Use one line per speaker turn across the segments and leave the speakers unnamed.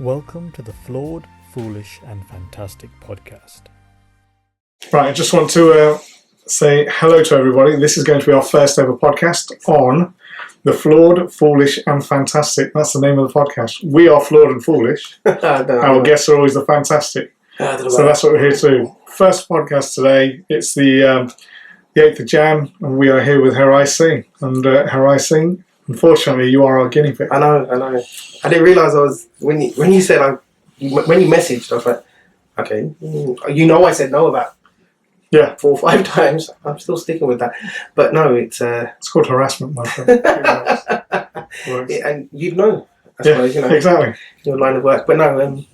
Welcome to the Flawed, Foolish and Fantastic podcast.
Right, I just want to say hello to everybody. This is going to be our first ever podcast on the Flawed, Foolish and Fantastic. That's the name of the podcast. We are flawed and foolish. Our guests are always the fantastic. So that's what we're here to do. First podcast today. It's the 8th of Jan, and we are here with Herrai Singh. And Herrai Singh, unfortunately, you are our guinea pig.
I know. I didn't realise I was when you said when you messaged. I was like, okay, I said no about 4 or 5 times. I'm still sticking with that, but no, it's
called harassment, my friend.
Yeah, and you'd know, I suppose,
exactly
your line of work. But no,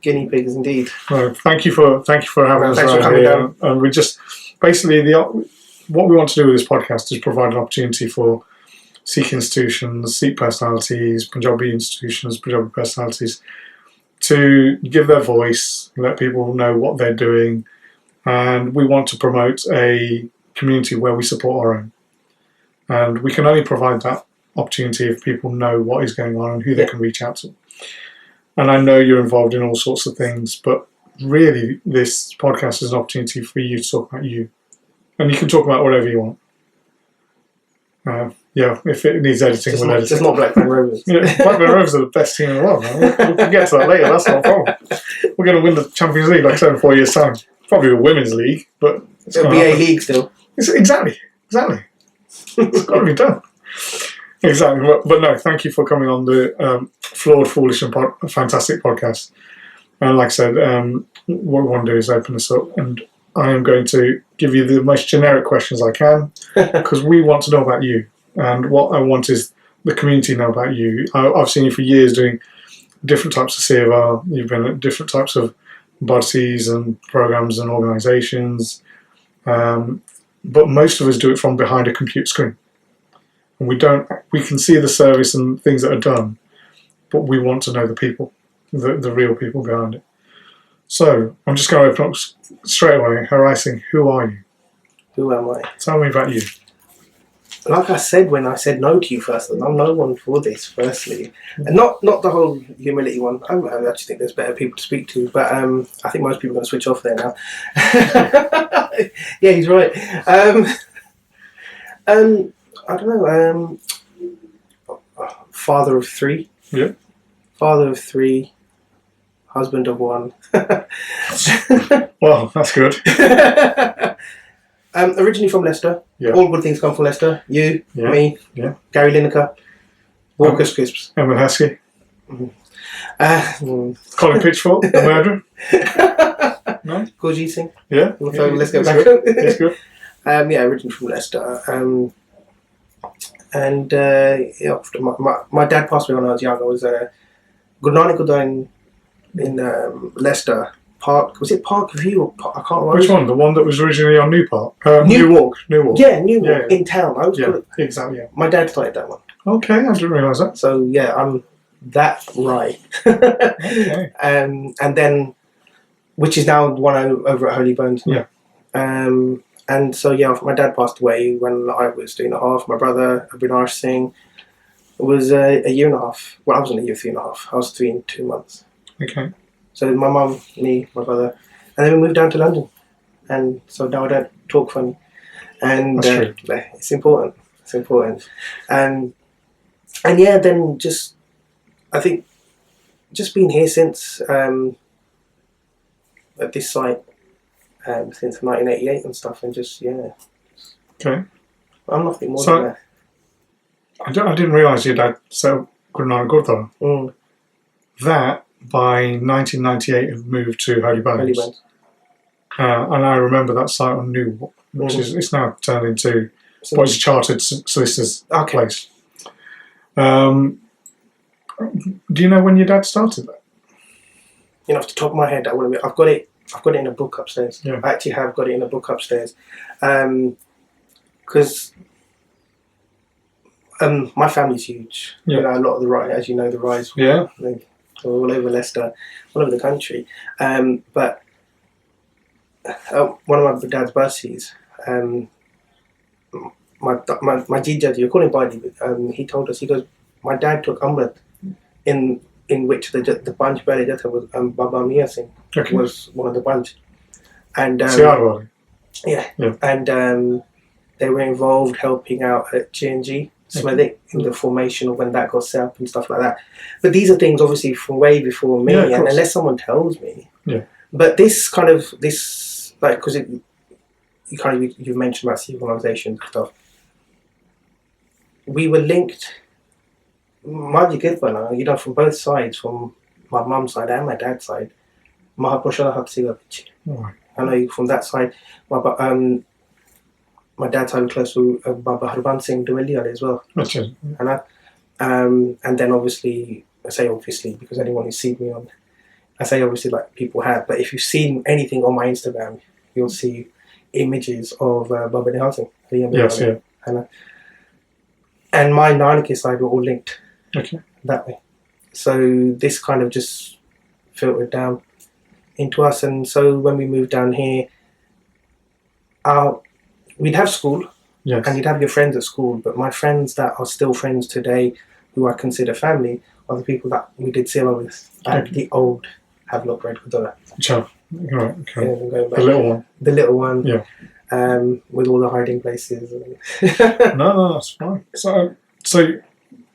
guinea pigs indeed.
No, thank you for having us around here. And we just basically what we want to do with this podcast is provide an opportunity for Sikh institutions, Sikh personalities, Punjabi institutions, Punjabi personalities to give their voice, let people know what they're doing, and we want to promote a community where we support our own. And we can only provide that opportunity if people know what is going on and who they can reach out to. And I know you're involved in all sorts of things, but really this podcast is an opportunity for you to talk about you. And you can talk about whatever you want. If it needs editing, we'll edit it.
Just not Blackburn Rovers.
Blackburn Rovers are the best team in the world, man. We can get to that later, that's not a problem. We're going to win the Champions League, like I said, in 4 years' time. Probably a women's league, but
it'll be a league still.
Exactly. It's got to be done. Exactly. But no, thank you for coming on the Flawed, Foolish and Fantastic podcast. And like I said, what we want to do is open this up, and I am going to give you the most generic questions I can because we want to know about you. And what I want is the community to know about you. I've seen you for years doing different types of Seva. You've been at different types of bodies and programs and organisations. But most of us do it from behind a computer screen. And we can see the service and things that are done, but we want to know the people, the real people behind it. So I'm just going to open up straight away. Herrai Singh, who are you?
Who am I?
Tell me about you.
Like I said when I said no to you first, I'm no one for this, firstly. And not the whole humility one. I actually think there's better people to speak to, but I think most people are going to switch off there now. Yeah, he's right. I don't know. Father of 3.
Yeah.
Father of 3. Husband of 1.
Well, that's good.
Originally from Leicester.
Yeah.
All good things come from Leicester. You, me, Gary Lineker, Walker's Crisps.
Emma Heskey.
Mm-hmm.
Colin Pitchfork, the murderer. No?
Ajit Singh.
Yeah.
Let's go back.
It's good.
Originally from Leicester. After my dad passed away when I was young. I was Good Nanak in Leicester Park. Was it Park View or Park? I can't remember.
Which one? The one that was originally on New Park?
Newark.
Yeah,
Newark in town. I was good.
Exactly. Yeah.
My dad started that one.
Okay, I didn't realise that.
So yeah, I'm that right.
Okay.
And then, which is now the one over at Holy Bones.
Yeah.
And so my dad passed away when I was 3.5. My brother, Herrai Singh, was a year and a half. Well, I wasn't a year, 3.5. I was 3 and 2 months.
Okay.
So my mum, me, my brother, and then we moved down to London, and so now I don't talk funny, and
That's true.
It's important. And then I think just being here since at this site since 1988 and stuff, and
Okay.
I'm nothing more
So,
than that.
I didn't realise your dad set up Guru Nanak Gurdwara.
Mm.
That by 1998 had moved to Holy Bones.
Holy Bones.
And I remember that site on Newark, which is it's now turned into what is a chartered solicitor's place. Do you know when your dad started that?
Off the top of my head, I wouldn't. I've got it in a book upstairs.
Yeah.
I actually have got it in a book upstairs, because my family's huge.
Yeah.
A lot of the rise, as you know, the rise.
Yeah.
All over Leicester, all over the country. But one of my dad's birthdays, my Jija, you're calling Badi, he told us, he goes, my dad took Amrit in in which the bunch Pele Jatha was Baba Mia Singh was one of the bunch. And yeah. And they were involved helping out at G&G Smethwick in the formation of when that got set up and stuff like that. But these are things obviously from way before me, and unless someone tells me.
Yeah.
But this like, because you've mentioned about civilizations and stuff. We were linked, from both sides, from my mum's side and my dad's side. I know from that side, my dad's side was close to Baba Harbhajan Singh as well. And then obviously, I say obviously because anyone who's seen me on, I say obviously like people have, but if you've seen anything on my Instagram, you'll see images of Baba Nihal Singh.
Yes, yeah.
And my Nanaki side were all linked that way. So this kind of just filtered down into us. And so when we moved down here, we'd have school, and you'd have your friends at school, but my friends that are still friends today, who I consider family, are the people that we did Seva with at the old Havelock Red Kudura.
Right, okay. The little one.
The little one.
Yeah.
With all the hiding places.
No, that's fine. So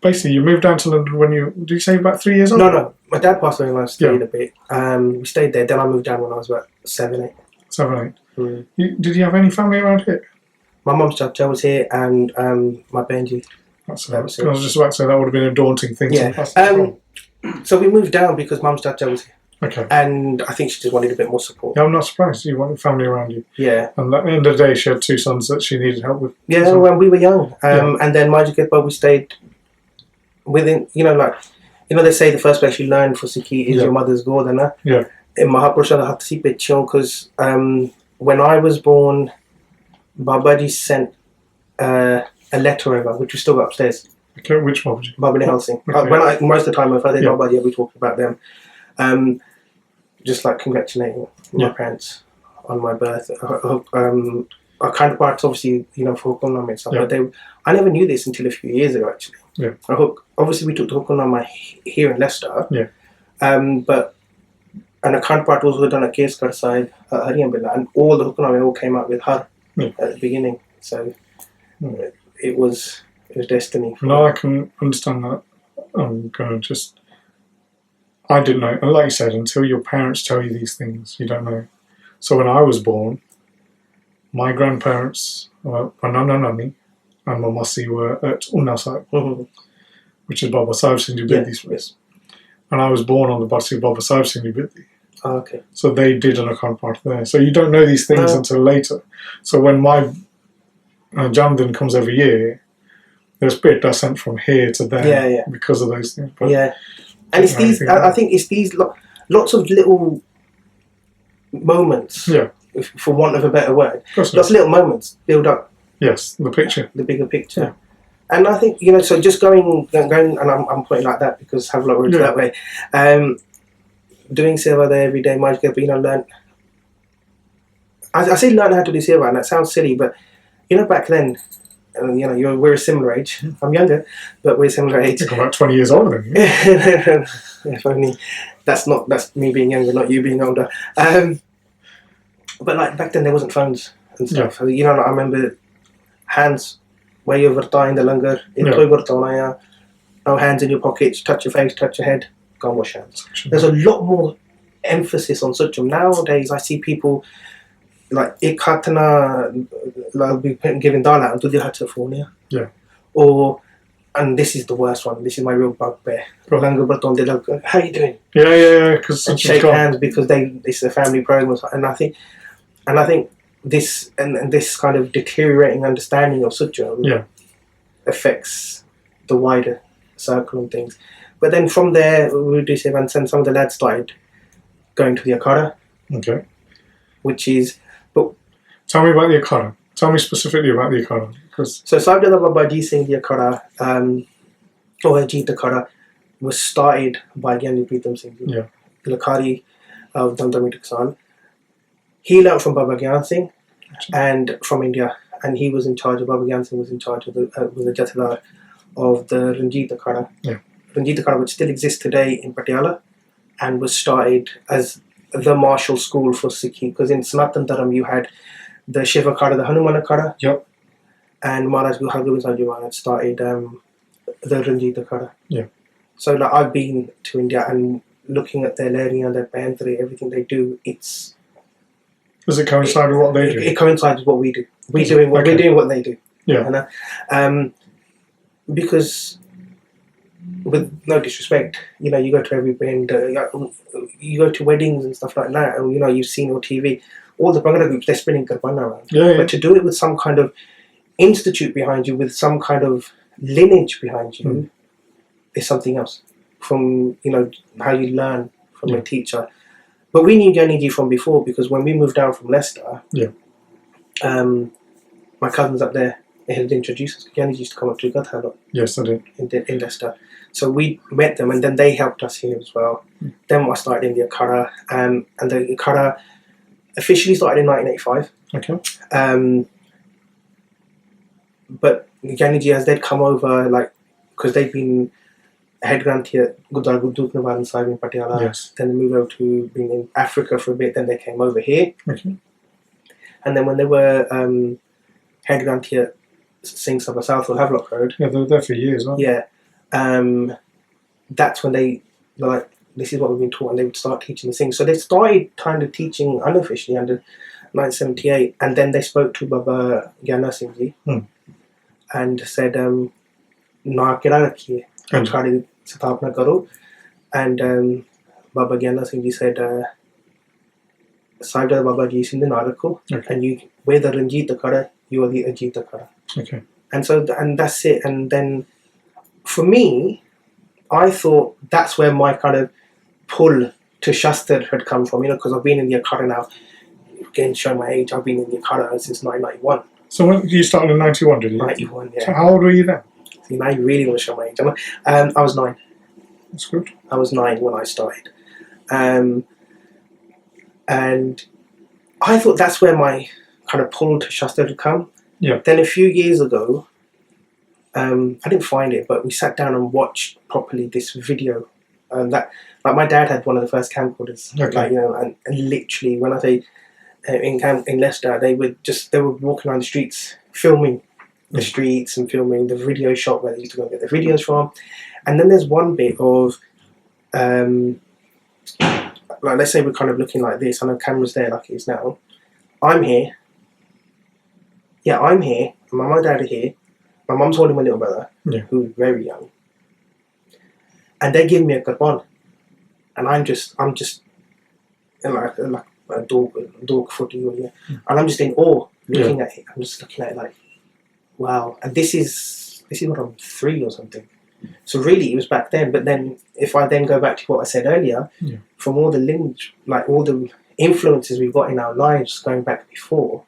basically, you moved down to London when did you say about 3 years old?
No. My dad passed away when I stayed a bit. We stayed there. Then I moved down when I was about 7, 8.
7, 8. Did you have any family around here?
My mum's chacha was here, and my Benji.
I was just about to say that would have been a daunting thing.
Yeah. So we moved down because mum's chacha was here.
Okay.
And I think she just wanted a bit more support.
Yeah, I'm not surprised. You wanted family around you.
Yeah.
And at the end of the day, she had 2 sons that she needed help with.
Yeah, when we were young. And then Majiketpa, we stayed within, they say the first place you learn for Sikhi is your mother's Gordana.
Yeah.
In Mahaprasad Hatsi Pichon, because when I was born, Babaji sent a letter over, which we still got upstairs.
Okay, which Babaji?
Baba Nihal Singh. Most of the time, if I did Babaji, we talked about them. Just like congratulating my parents on my birth. Our counterparts, obviously, for Hukumnama and stuff, but I never knew this until a few years ago, actually.
Yeah.
Obviously, we took the Hukumnama here in Leicester.
Yeah.
And a counterpart also done a case card side at Hariyambilla, and all the Hukumnama all came out with Har at the beginning. So it was destiny.
No, I can understand that. I'm going to I didn't know. And like you said, until your parents tell you these things, you don't know. So when I was born, my grandparents, my Nana Nani and my Masi were at Unnasai, which is Baba Sahib Singh Biddi's place. And I was born on the Barsi of Baba Sahib Singh Biddi.
Oh, okay.
So they did an account part there. So you don't know these things until later. So when my Jamdin comes every year, there's bit that's sent from here to there because of those things. But
and it's these, I think it's these lots of little moments, for want of a better word. Lots of little moments build up.
Yes, the picture.
The bigger picture. Yeah. And I think, so just going, and I'm putting like that because I have a lot of words that way. Doing Seva there every day, learn. I say learn how to do Seva, and that sounds silly, but, back then, we're a similar age. I'm younger, but we're a similar age.
You're about 20 years older than you.
If only. That's me being younger, not you being older. But like back then, there wasn't phones and stuff. I remember hands where you were in the langar. No hands in your pockets. Touch your face. Touch your head. Go and wash hands. There's a lot more emphasis on suchum nowadays. I see people like ek hatna be giving dala and do the hat phone. And this is the worst one. This is my real bugbear. How are you doing?
Yeah. Because
shake hands because it's a family program, and I think this and this kind of deteriorating understanding of sutra affects the wider circle and things. But then from there, we do say, and some of the lads started going to the Akhara.
Okay.
Which is,
tell me about the Akhara. Tell me specifically about the Akhara.
So Sajjada Babaji Singh the Akhara, or Ajit Akhara, was started by Gyani Pritam Singh, the Lakhari of Damdami Tuksan. He learned from Baba Gyan Singh and from India, and he was in charge of, Baba Gyan Singh was in charge of was the Jathedar of the Ranjit Akhara, Ranjit Akhara, which still exists today in Patiala, and was started as the martial school for Sikhi, because in Sanatan Dharam you had the Shiva Akhara, the Hanuman Akhara,
Yep.
and Maharaj Guru Hargobind Sahib Ji Maharaj started the Ranjit Akhara.
Yeah.
So like, I've been to India and looking at their learning and their pantry, everything they do,
does it coincide with what they do?
It coincides with what we do. We're doing what they do.
Yeah.
Because with no disrespect, you go to every band, you go to weddings and stuff like that, and you've seen on TV, all the Bangla groups, they're spinning Karban around.
Yeah.
But to do it with some kind of institute behind you, with some kind of lineage behind you, is something else. From how you learn from a teacher. But we knew Gyaniji from before, because when we moved down from Leicester, my cousins up there, they had introduced us. Gyaniji used to come up to Gatha a lot.
Yes, I did.
In Leicester. So we met them, and then they helped us here as well. Then I started in the Akhara, and the Akhara officially started in 1985.
Okay.
But Gyaniji, as they'd come over, because they'd been head granted at Gurdwara Guru Navan Sahib in Patiala.
Yes.
Then they moved over to being in Africa for a bit. Then they came over here.
Okay.
And then when they were head granted at Singh Sabha South or Havelock Road.
Yeah, they were there for years, weren't they?
Yeah. That's when they were like, this is what we've been taught, and they would start teaching the Singh. So they started kind of teaching unofficially under 1978, and then they spoke to Baba Gyana Singh Ji and said, "Na kira rakhiye, Akhade sthapna karo." And Baba Gyana Singh Ji said, "Sahib Baba Ji Singh na rakho, and we're the Ranjit Akhara, you are the Ajit Akhara."
Okay.
And that's it. And then for me, I thought that's where my kind of pull to Shastar had come from, because I've been in the Akhara now. Again, showing my age, I've been in the Akhara since 1991.
So when you started in 91, did you?
91, yeah.
So how old were you then?
See, now you really want to show my age. I was 9.
That's good.
I was 9 when I started. And I thought that's where my kind of pull to Shastar had come.
Yeah.
Then a few years ago, I didn't find it, but we sat down and watched properly this video. That my dad had one of the first camcorders.
Okay.
And literally, when I say in Leicester, they were walking around the streets, filming the streets and filming the video shop where they used to go and get the videos from. And then there's one bit of, let's say we're kind of looking like this. I know camera's there like it is now. I'm here. Yeah, I'm here. My mum and dad are here. My mum's holding my little brother, who's very young. And they give me a Qurban. And I'm just like a dog footy, and I'm just in awe looking at it. I'm just looking at it like, wow. And this is when I'm 3 or something. So really, it was back then. But then, if I then go back to what I said earlier, from all the lineage, all the influences we've got in our lives going back before,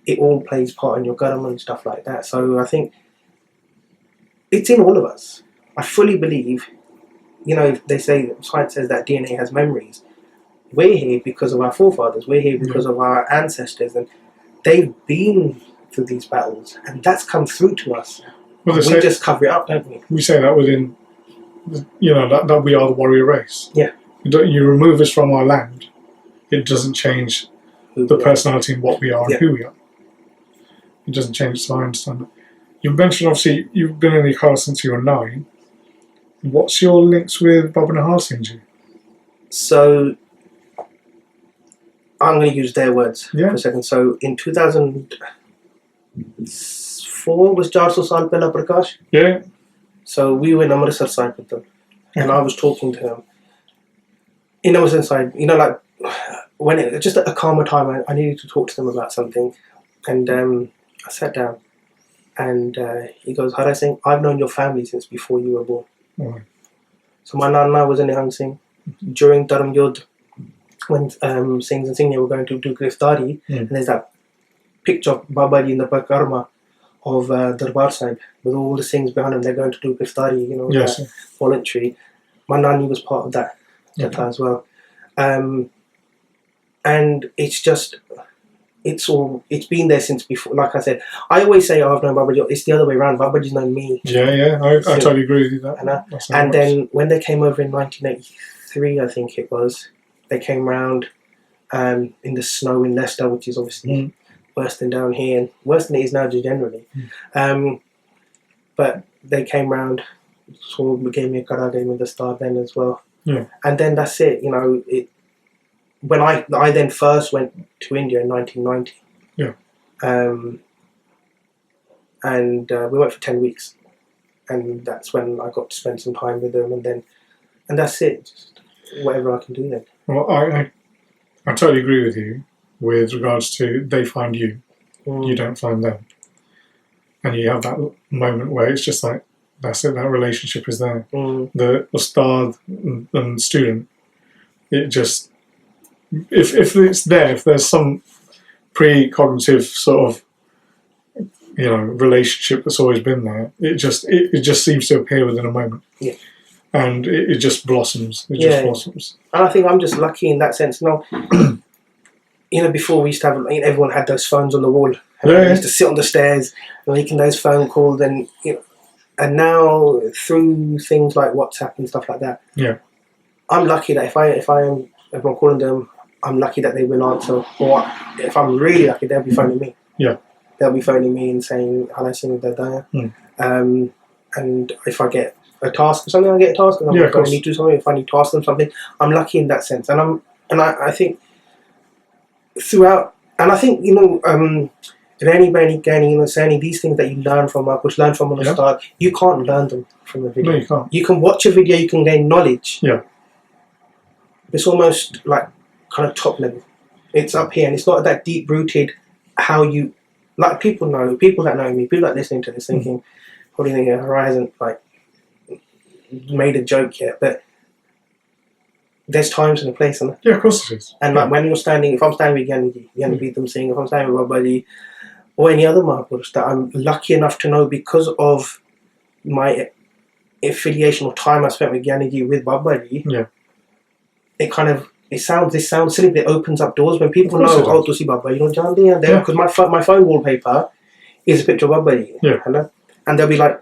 it all plays part in your Garam and stuff like that. So I think it's in all of us. I fully believe, they say, science says that DNA has memories. We're here because of our forefathers. We're here because of our ancestors, and they've been through these battles, and that's come through to us. Well, we just cover it up, don't we?
We say that within, that we are the warrior race.
Yeah.
You remove us from our land, it doesn't change the personality and what we are and who we are. It doesn't change, so I understand that. You mentioned, obviously, you've been in the Akhara since you were 9. What's your links with Baba Herrai Singh? So,
I'm going to use their words for a second. So, in 2004 was 400 Saal Pehla Prakash.
Yeah.
So, we were in Amritsar side with them. And I was talking to him. In Amritsar side, when it just at a calmer time, I needed to talk to them about something. And I sat down. And he goes, Herrai Singh, I've known your family since before you were born.
Right.
So my nana was a Nihang Singh. During Dharam Yudh, when Singhs and Singh were going to do Griftari, and there's that picture of Babaji in the Pakarma of Darbar Sahib with all the Singhs behind him. They're going to do Griftari, voluntary. My nani was part of that as well. And it's just, it's been there since before. Like I said, I always say, I've known Babaji. It's the other way around. Babaji's known me.
Yeah, I totally agree with you that.
And then when they came over in 1983, I think it was, they came round in the snow in Leicester, which is obviously worse than down here, and worse than it is now generally. But they came round, so gave me a Kara, gave me the star then as well.
Yeah. And
then that's it. When I then first went to India in 1990.
Yeah.
And we went for 10 weeks, and that's when I got to spend some time with them, and that's it. Just whatever I can do then.
Well, I totally agree with you with regards to they find you, you don't find them, and you have that moment where it's just like that's it. That relationship is there. The ustad and student, it just. If it's there, if there's some pre-cognitive sort of relationship that's always been there, it just seems to appear within a moment.
Yeah.
And it just blossoms. It just blossoms.
And I think I'm just lucky in that sense. Before we used to have, everyone had those phones on the wall. And we used to sit on the stairs making those phone calls, and and now through things like WhatsApp and stuff like that.
Yeah.
I'm lucky that if I'm calling them, I'm lucky that they will answer. Or if I'm really lucky, they'll be phoning me.
Yeah.
They'll be phoning me and saying, Herrai Singh, they're and if I get a task or something, I get a task. And if I need to do something, if I need to ask them something, I'm lucky in that sense. And I think throughout, and I think, if anybody can, saying these things that you learn from Marcus, learn from on the start, you can't learn them from a video.
No, you can't.
You can watch a video, you can gain knowledge.
Yeah.
It's almost like kind of top level. It's up here, and it's not that deep rooted. How you people that know me, people that listening to this, thinking, probably thinking Herrai hasn't made a joke yet, but there's times and a place, and
of course it is.
And when you're standing, if I'm standing with Yanni Singh, if I'm standing with Babaji, or any other Mahapurush that I'm lucky enough to know because of my affiliation or time I spent with Yanni with Babaji, this sounds silly, but it opens up doors when people know, to see Baba, because my phone wallpaper is a picture of Babaji.
Yeah.
And they'll be like,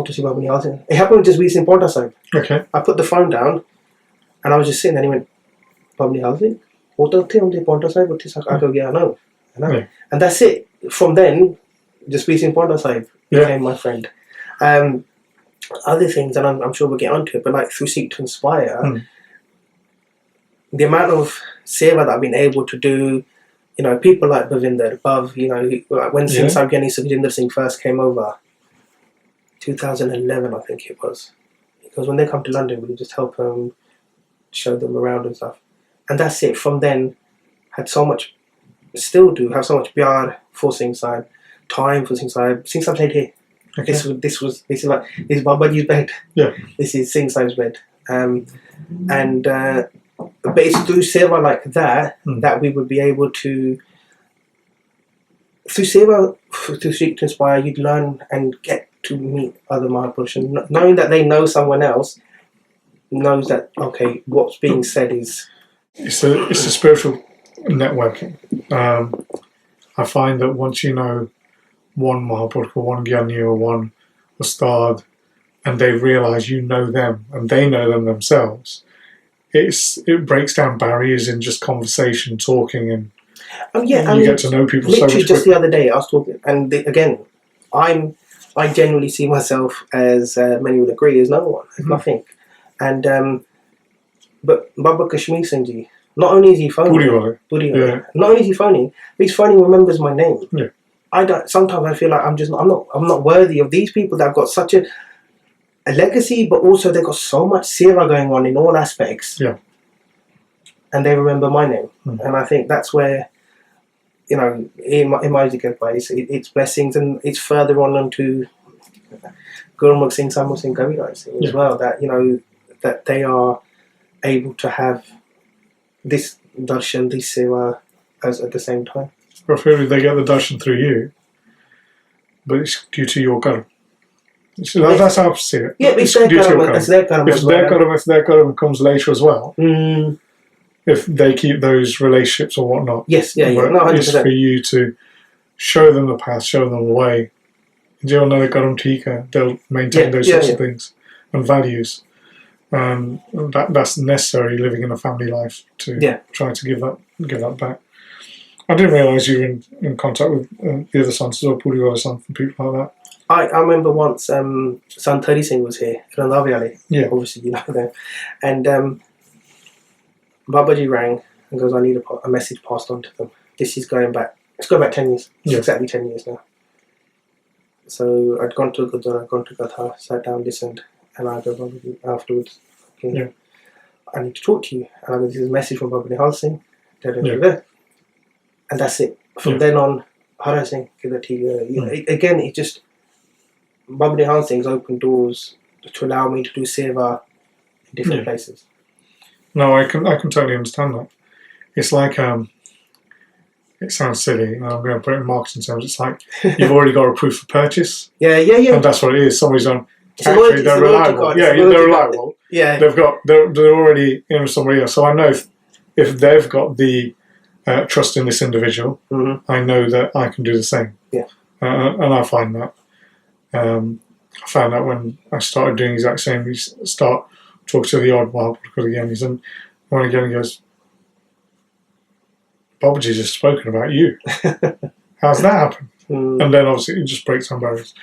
to see Baba. It happened with just recent Ponta side.
Okay.
I put the phone down and I was just sitting there, and he went, Baba Halsing? Ponta side, I go, yeah, I know. Yeah. And that's it. From then, just recent Ponta side became my friend. Other things, and I'm sure we'll get onto it, but like through Sikhs Inspire, the amount of seva that I've been able to do, people like Bhavinder, when Singh Sabgyani Sukhjinder Singh first came over, 2011 I think it was, because when they come to London we just help them, show them around and stuff, and that's it. From then, had so much, still do have so much pyar for Singh Sahib, time for Singh Sahib. Singh Sahib stayed here. Okay. This is Babaji's bed.
Yeah.
This is Singh Sahib's bed. But it's through seva like that that we would be able to, through seva, through Sikhs Inspire, you'd learn and get to meet other Mahapurushs, and knowing that they know someone else knows that what's being said is
it's a spiritual networking. I find that once you know one Mahapurush or one Gyani or one Ustad, and they realise you know them and they know them themselves, it breaks down barriers in just conversation, talking, and you get to know people so much quicker.
Just the other day I was talking, and again, I generally see myself as many would agree as no one, as nothing. And but Baba Kashmir Singh Ji, not only is he phoning, not only is he phoning, but he's phoning remembers my name.
Yeah.
Sometimes I feel like I'm not worthy of these people that have got such a legacy, but also they've got so much seva going on in all aspects.
Yeah.
And they remember my name. And I think that's where, in my place, it's blessings, and it's further on onto Gurmukh Singh, Samul Singh, Kaviraj Singh as well, that, that they are able to have this darshan, this seva at the same time.
Well, clearly they get the darshan through you, but it's due to your karma. So that's how I see it.
Yeah, it's their karma. It's their karma.
If their karma comes later as well, if they keep those relationships or whatnot.
Yes, yeah,
But
no, 100%.
it's for you to show them the path, show them the way. They'll maintain those sorts of things and values. That's necessary living in a family life to try to give that back. I didn't realise you were in contact with the other sons, or Puriwala son, and people like that.
I remember once Herrai Singh was here,
Yeah.
obviously you know them, and Babaji rang and goes, I need a message passed on to them. This is going back, it's going back 10 years, it's exactly 10 years now. So I'd gone to Gurdwara, I'd gone to Gatha, sat down, listened, and I go, Babaji, afterwards, I need to talk to you. And I go, this is a message from Herrai Singh, and that's it. From then on, Herrai Singh, again, it just, Herrai Singh's opened doors to allow me to do seva in different places.
No, I can totally understand that. It's like it sounds silly, and I'm going to put it in marketing terms. It's like you've already got a proof of purchase.
Yeah.
And that's what it is. Somebody's on. Actually, they're reliable. Yeah, they're reliable.
Yeah,
they're already in with somebody else. So I know if they've got the trust in this individual, I know that I can do the same.
Yeah,
and I find that. I found that when I started doing the exact same. We start talking to the odd Mahaprabhu and one again he goes, Babaji's just spoken about you. How's that happen? And then obviously it just breaks some barriers.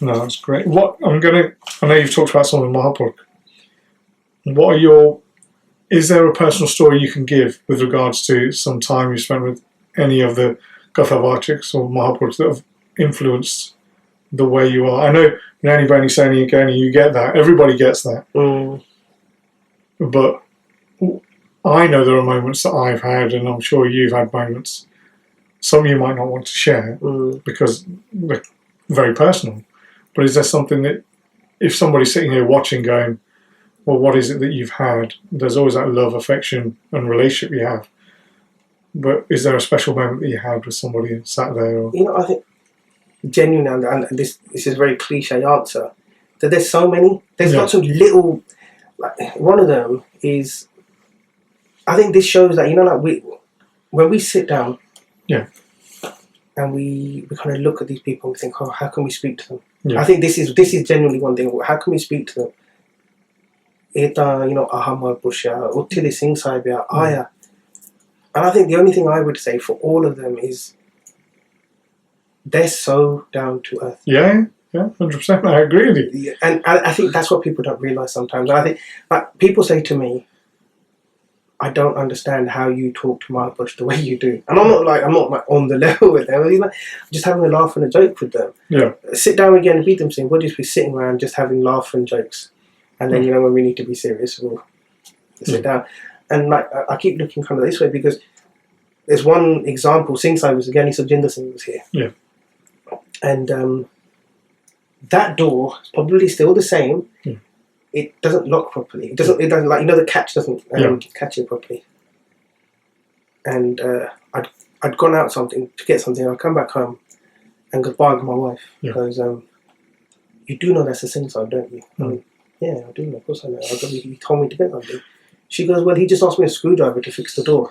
No, that's great. I know you've talked about some of the Mahaprabhu. Is there a personal story you can give with regards to some time you spent with any of the Gathavachaks or Mahaprabhus that have influenced the way you are? I know anybody saying again, you get that. Everybody gets that. But I know there are moments that I've had, and I'm sure you've had moments. Some you might not want to share because they're very personal. But is there something that, if somebody's sitting here watching going, well, what is it that you've had? There's always that love, affection, and relationship you have. But is there a special moment that you had with somebody and sat there? Or?
I think genuinely, and this is a very cliche answer, that there's so many. There's lots of little. Like one of them is, I think this shows that when we sit down, and we kind of look at these people and we think, oh, how can we speak to them? I think this is genuinely one thing. How can we speak to them? Ahamar Pusha, Uttili Singh Saibya, Aya. And I think the only thing I would say for all of them is they're so down to earth.
Yeah, 100%. I agree with you.
And I think that's what people don't realise sometimes. I think people say to me, I don't understand how you talk to Mahaprabhu the way you do. And I'm not on the level with them. I'm just having a laugh and a joke with them.
Yeah.
Sit down again and beat them saying, we'll just be sitting around just having laugh and jokes. And then, when we need to be serious, we'll sit down. And I keep looking kind of this way because there's one example. Singh Sai was again, Jinder Singh was here.
Yeah.
And that door is probably still the same. It doesn't lock properly. It doesn't like the catch doesn't catch it properly. And I'd gone out to get something. I'd come back home and go bargain my wife because you do know that's a Singh side, don't you? I mean, yeah, I do know. Of course I know. He told me to get something. She goes, well, he just asked me a screwdriver to fix the door.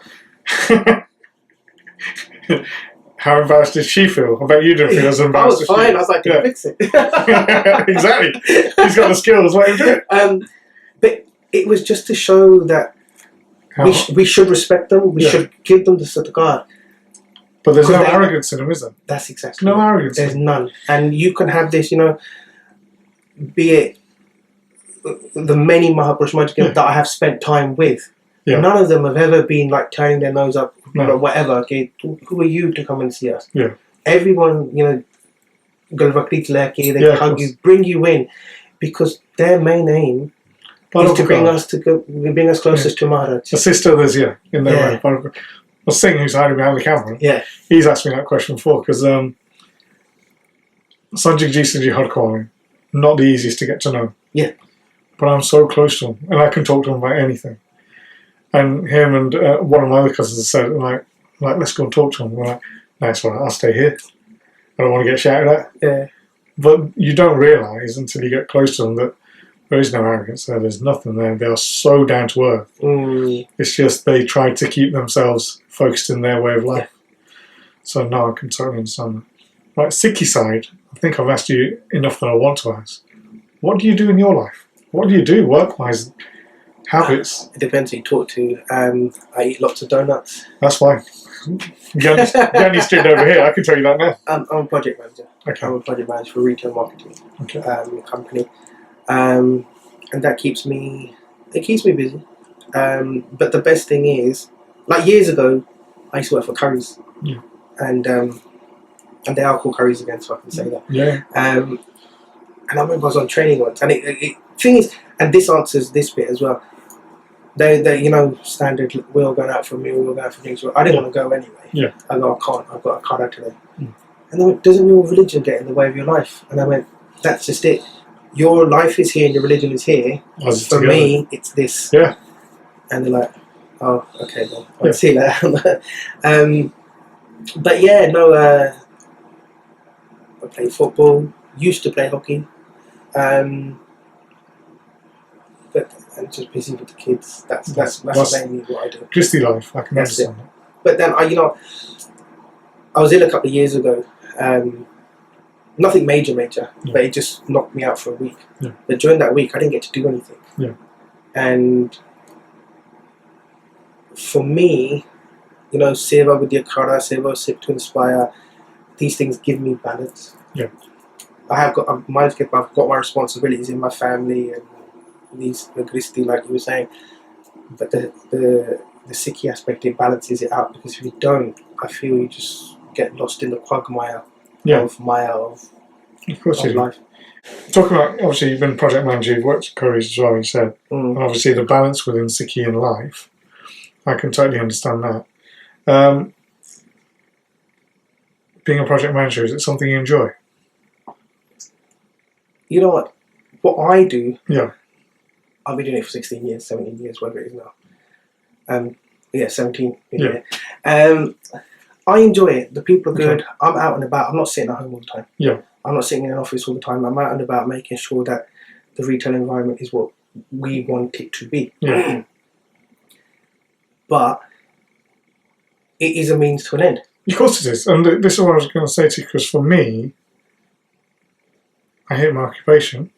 How embarrassed did she feel? I bet you didn't feel as embarrassed.
I was fine. I was like, can you fix it?
Exactly. He's got the skills. Let him do it.
But it was just to show that we should respect them. We should give them the sadaqah.
But there's no arrogance in them, is there?
That's exactly
no arrogance.
There's none. And you can have this, be it the many Mahaprabhus that I have spent time with. Yeah. None of them have ever been like turning their nose up, whatever. Okay, who are you to come and see us?
Yeah.
Everyone, they hug you, bring you in, because their main aim is to bring us closest to Maharaj.
Assist others, in their way. Well, Singh, who's hiding behind the camera, he's asked me that question before because Sanjay Ji Hardcore, not the easiest to get to know.
Yeah.
But I'm so close to him, and I can talk to him about anything. And him and one of my other cousins said, like, let's go and talk to him. We're like, no, it's all right, I'll stay here. I don't want to get shouted at.
Yeah.
But you don't realise until you get close to them that There is no arrogance there. There's nothing there. They are so down to earth. It's just they try to keep themselves focused in their way of life. So no, I can totally understand that. Right, Sikhi side, I think I've asked you enough that I want to ask. What do you do in your life? What do you do work-wise? Habits?
It depends who you talk to. I eat lots of donuts.
That's fine. Yanni stood over here, I can tell you that now.
I'm a project manager.
Okay.
I'm a project manager for a retail marketing company. And that keeps me busy. But the best thing is, like years ago, I used to work for Currys.
Yeah.
And they are called Currys again, so I can say that.
Yeah.
And I remember I was on training once, and thing is, and this answers this bit as well. They standard, we're all going out for a meal, we're all going out for drinks. I didn't want to go anyway.
Yeah.
I go, I can't, I've got a card out today. And they went, doesn't your religion get in the way of your life? And I went, that's just it. Your life is here and your religion is here. For me, it's this.
Yeah.
And they're like, oh, okay, then. I'll see you later. But yeah, no, I play football, used to play hockey. But I'm just busy with the kids. That's mainly what I do.
Christy life, I can understand that.
But then, I was ill a couple of years ago. Nothing major, but it just knocked me out for a week.
Yeah.
But during that week, I didn't get to do anything.
Yeah.
And for me, Seva with the Akhara, Seva, Sikhs Inspire, these things give me balance.
Yeah.
I've got my responsibilities in my family and the Christi, like you were saying, but the Sikhi aspect, it balances it out, because if you don't, I feel you just get lost in the quagmire of life.
Talking about, obviously you've been project manager, you've worked at Currys as well, you said, and obviously the balance within Sikhi and life, I can totally understand that. Being a project manager, is it something you enjoy?
You know what I do, I've been doing it for 16 years, 17 years, whatever it is now. 17.
Yeah.
I enjoy it. The people are good. I'm out and about. I'm not sitting at home all the time.
Yeah.
I'm not sitting in an office all the time. I'm out and about making sure that the retail environment is what we want it to be.
Yeah.
But it is a means to an end.
Of course it is. And this is what I was going to say to you, because for me, I hate my occupation,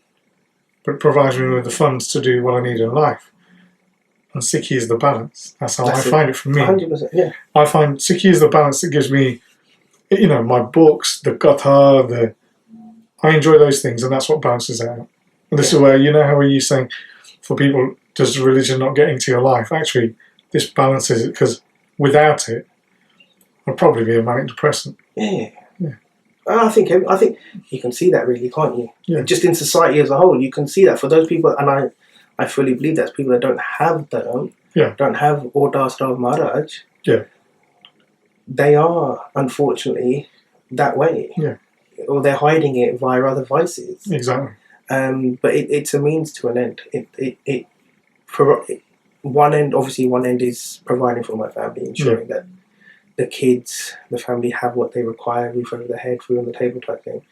but it provides me with the funds to do what I need in life. And Sikhi is the balance. That's how I find it for me.
100%, yeah.
I find Sikhi is the balance that gives me, my books, the gatha, I enjoy those things, and that's what balances it out. And this is where, how are you saying, for people, does religion not get into your life? Actually, this balances it, because without it, I'd probably be a manic depressant.
Yeah. I think you can see that, really, can't you?
Yeah.
Just in society as a whole, you can see that for those people, and I fully believe that's people that don't have don't have Order Stav Maharaj.
Yeah.
They are, unfortunately, that way.
Yeah.
Or they're hiding it via other vices.
Exactly.
But it's a means to an end. One end is providing for my family, ensuring that the kids, the family have what they require, roof over their head, food on the table type thing.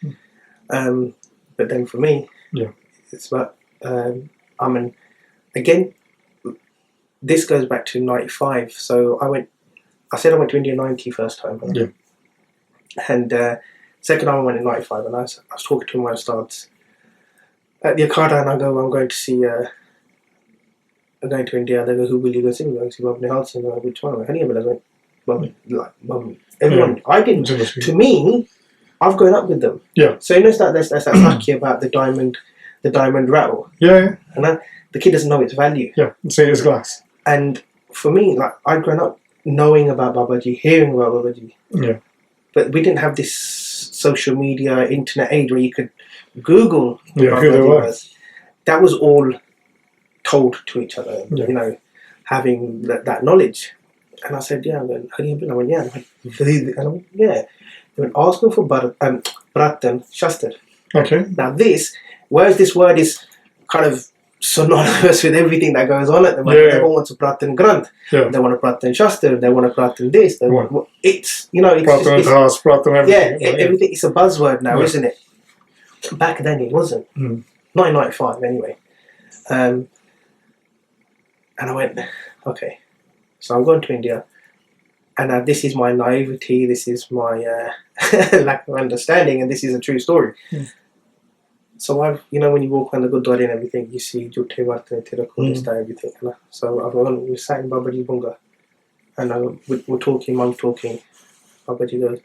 But then for me, it's about, again, this goes back to 95. So I said I went to India 90 first time.
Yeah.
And second time I went in 95, and I was talking to my ustads at the Akhara, and I go, I'm going to see, I'm going to India. They go, who will you go see? I'm going to see Bob Nihal Singh. I go, which one? I went, everyone. I didn't. To me, I've grown up with them.
Yeah.
So there's that lucky about the diamond rattle.
Yeah.
And the kid doesn't know its value.
Yeah. See it as glass.
And for me, I'd grown up knowing about Babaji, hearing about Babaji.
Yeah.
But we didn't have this social media, internet age where you could Google
who they were.
That was all told to each other. Having that knowledge. And I said, yeah. I went, yeah. Yeah. They went, ask them for Bratan Shastar.
Okay.
Now whereas this word is kind of synonymous with everything that goes on at the moment. Everyone wants a Bratan Granth.
Yeah.
They want a Bratan Shastar. They want a Bratan this. They want it's
Bratan Haas, Bratan everything.
Yeah, everything. It's a buzzword now, isn't it? Back then it wasn't. 1995 anyway. And I went, okay, so I'm going to India, and this is my naivety, this is my lack of understanding, and this is a true story. So when you walk on the Gurdwara and everything, you see Jute Vartane, Tirakudista, everything. So we sat in Babaji Bunga, and we're talking, Mum talking. Babaji goes,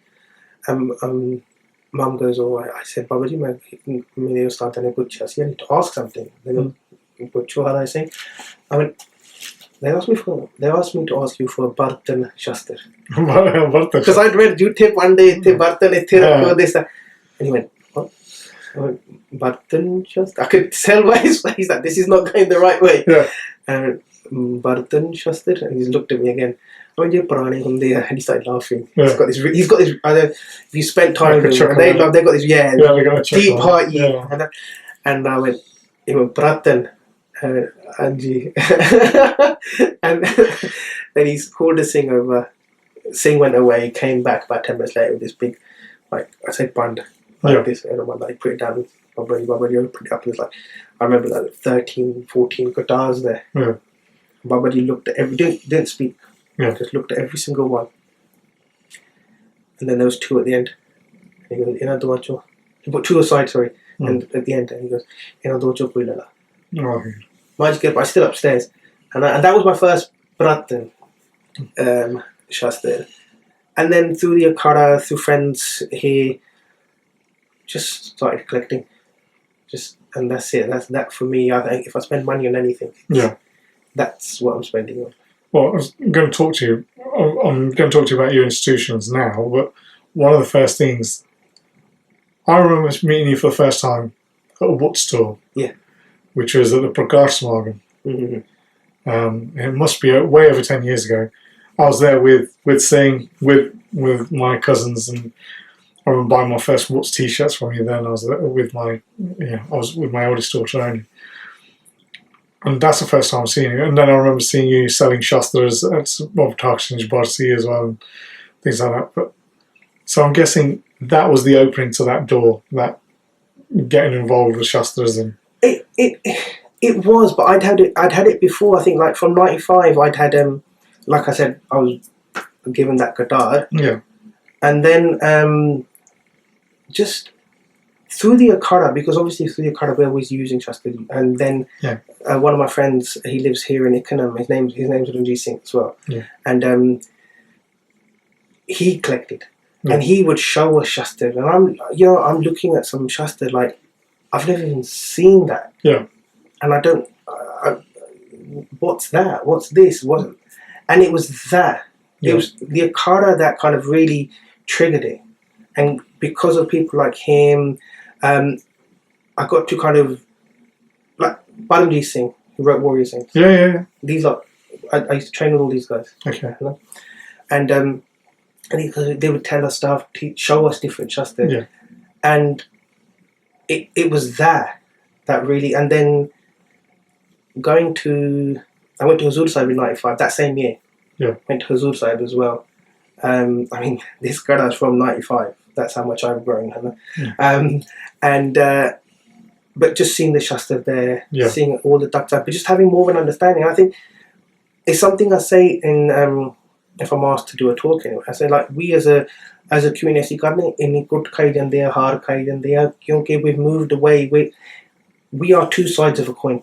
Mum goes, oh, I said, Babaji, I need to ask something. Then Herrai Singh. I went, they asked me to ask you for a Bartan Shastar. Because I'd read Jute Pande, Bartan, this. And he went, what? I went, Bartan Shastar. I could tell by his face that this is not going the right way.
Yeah.
And Bartan Shastar, and he looked at me again. I went, and he started laughing.
Yeah.
He's got this. If you spent time with him, they've got this. Deep heart. Yeah. And I went, Bartan. Anji. And then he called the Singh over. Singh went away, came back about 10 minutes later with this big, I said, band. This, and I put it down. Put it up. It was I remember 13, 14 guitars there.
Yeah.
Babaji looked at didn't speak.
Yeah.
Just looked at every single one. And then there was 2 at the end. And he goes, he put 2 aside, sorry. And at the end, and he goes, I'm still upstairs. And that was my first Bratan Shastar. And then through the Akhara, through friends, he just started collecting. And that's it. That's that for me. I think if I spend money on anything, that's what I'm spending on.
Well, I was going to talk to you. I'm going to talk to you about your institutions now. But one of the first things I remember meeting you for the first time at a Wood store.
Yeah.
Which was at the Prakash Smargam. It must be way over 10 years ago. I was there with Singh, with my cousins, and I remember buying my first Woods t-shirts from you then. I was with my oldest daughter only. And that's the first time seeing you. And then I remember seeing you selling Shastras at Takshinj Barsi as well, and things like that. But so I'm guessing that was the opening to that door, that getting involved with Shastras. And
it was, but I'd had it before. I think from '95, I'd had like I said, I was given that guitar.
Yeah.
And then just through the Akhara, because obviously through the Akhara we're always using Shastar. And then one of my friends, he lives here in Ickenham. His name's Ajit Singh as well.
Yeah.
And he collected, and he would show us Shastar, and I'm looking at some Shastar I've never even seen that.
Yeah.
And I don't. What's that? What's this? What? And it was that.
Yeah.
It was the Akhara that kind of really triggered it, and because of people like him, I got to kind of Paramjit Singh, who wrote Warrior Sings.
Yeah.
These are. I used to train with all these guys.
Okay.
And they would tell us stuff, show us different Shastar.
Yeah.
And it was that really, and then I went to Huzur Sahib in '95, that same year.
Yeah.
Went to Huzur Sahib as well. This guy is from '95. That's how much I've grown.
Yeah.
But just seeing the Shastar there,
Yeah.
seeing all the Dakta, but just having more of an understanding. I think it's something I say in if I'm asked to do a talk anyway. I say we as a community karne in good khai jande hai, har khai jande hai, kyunki we've moved away. We are 2 sides of a coin.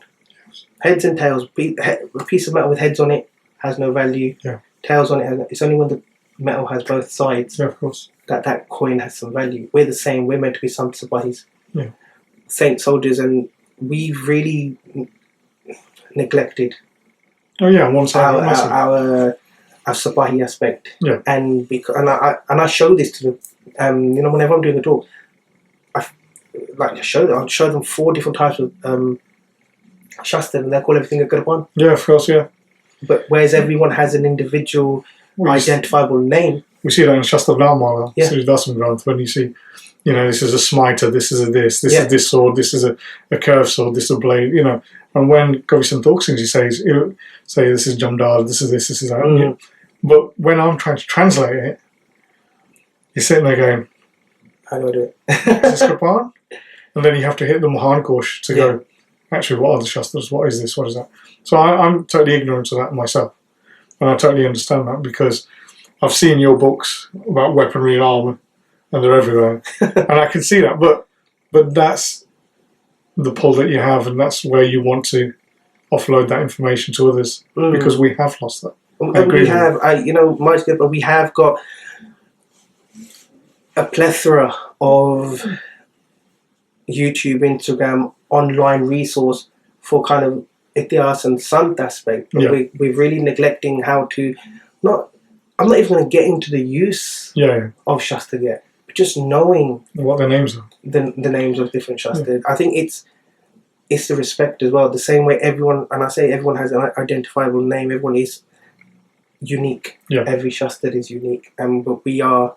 Heads and tails. A piece of metal with heads on it has no value.
Yeah.
Tails on it it's only when the metal has both sides.
Yeah, of course.
That coin has some value. We're the same. We're meant to be some Sipahis.
Yeah.
Saint soldiers, and we've really neglected.
Oh yeah, one side.
Our Sipahi aspect.
Yeah.
And I show this to them. Whenever I'm doing a talk, I'll show them 4 different types of Shastar, and they call everything a Gurban.
Yeah, of course, yeah.
But whereas everyone has an individual identifiable name.
We see that in Shastar Namala,
Yeah.
Dasam Granth, when you see, this is a smiter, this is a this is this sword, this is a curved sword, this is a blade, And when Govisan talks, he says, say this is Jamdar, this is that.
Mm.
But when I'm trying to translate it, you're sitting there going,
How do I do it?
is this Gurban? And then you have to hit the Mahan Kosh to go, actually, what are the Shastras? What is this? What is that? So I'm totally ignorant of that myself. And I totally understand that because I've seen your books about weaponry and armour, and they're everywhere. And I can see that. But that's the pull that you have, and that's where you want to offload that information to others, because we have lost that.
And we have, but we have got a plethora of YouTube, Instagram, online resource for kind of Itias and Sant aspect. But we're really neglecting how to I'm not even going to get into the use of Shastar yet, but just knowing
what their names are.
The names of different Shastars. I think it's the respect as well. The same way everyone, and I say everyone has an identifiable name, everyone is unique. Every Shastar is unique. But we are,